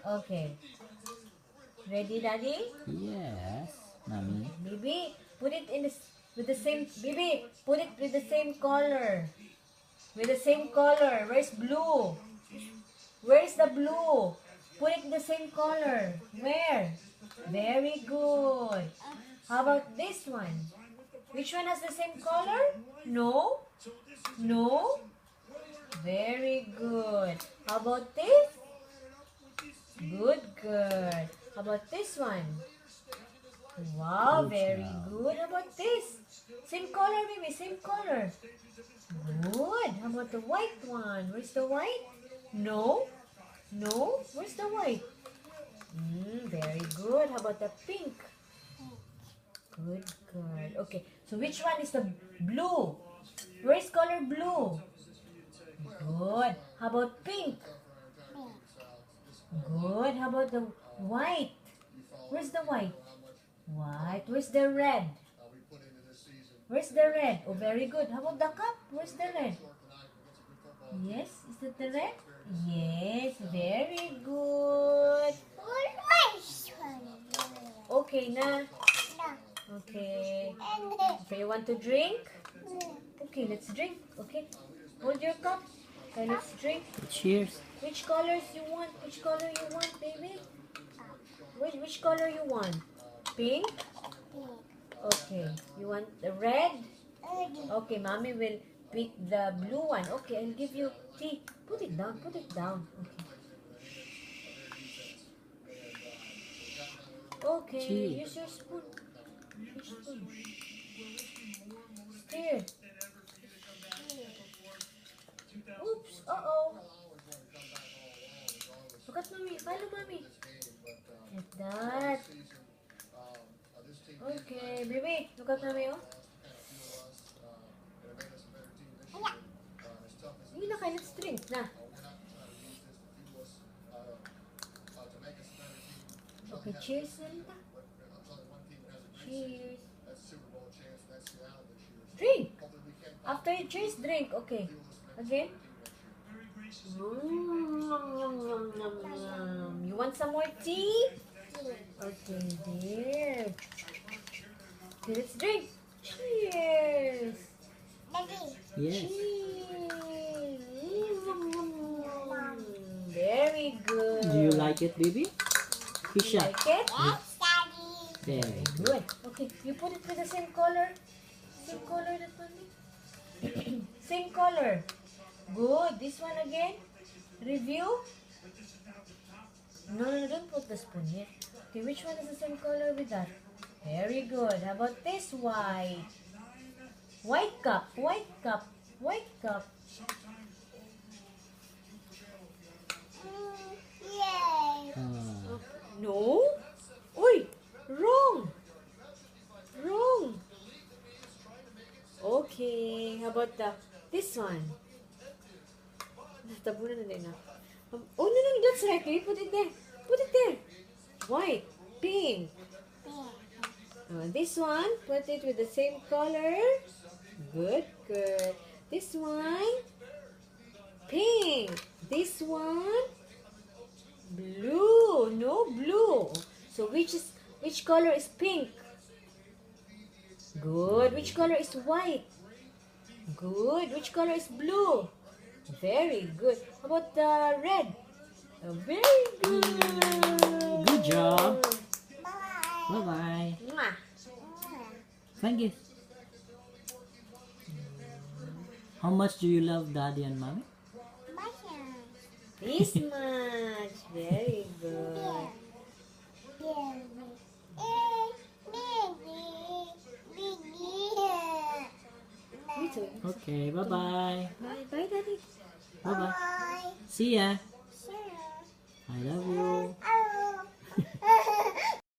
Okay. Ready, Daddy? Yes, Mommy. Baby, put it in with the same. Baby, put it with the same color. With the same color. Where's blue? Where's the blue? Put it in the same color. Where? Very good. How about this one? Which one has the same color? No? No? Very good. How about this? Good, good. How about this one? Wow, Good very job. good. How about this? Same color, baby, same color. Good. How about the white one? Where's the white? No? No? Where's the white? Very good. How about the pink? Good, good. Okay, so which one is the blue? Where's color blue? Good. How about pink? Good. How about the white? Where's the white? White. Where's the red? Where's the red? Oh, very good. How about the cup? Where's the red? Yes, is it the red? Yes, very good. Okay na. Okay. Okay, you want to drink? Okay, let's drink. Okay. Hold your cup. Okay, let's drink. Cheers. Which colors you want? Which color you want, baby? Which color you want? Pink? Okay. You want the red? Okay, mommy will pick the blue one. Okay, I'll give you tea. Put it down. Put it down. Okay. Okay, Tea. use your spoon. Use your spoon. Stir. Oops. Uh-oh. Look at mommy. Follow mommy. Like that. Okay, baby. Look at mommy, oh. Hindi na kayo. Let's drink na. Okay, cheers na rin ta. Cheers. Drink. After you cheers, drink. Okay. Again. Yum, yum, yum, yum, yum. You want some more tea? Okay, there. Okay, let's drink. Cheers. Yes. Cheers. Very good. Do you like it, baby? Fish up. Like it? Very good. Good. Okay, you put it with the same color. Same color that one. Same color. Good. This one again. Review. No, don't put the spoon here. Okay, which one is the same color with that? Very good. How about this white? White cup, white cup, white cup. Ah, No? Uy! Wrong! Wrong! Okay, how about this one? Tabunan na din na. Oh, no, that's right. Okay, put it there. Put it there. White, pink. This one, put it with the same color. Good, good. This one, pink. This one, blue. No blue. So which color is pink? Good. Which color is white? Good. Which color is blue? Very good. How about the red? Very good. good job. Bye-bye. Mwah. Thank you. How much do you love Daddy and Mommy? This much. Very good. Me too. Okay, bye-bye. Bye. Bye, Daddy. Bye-bye. See ya. I love you.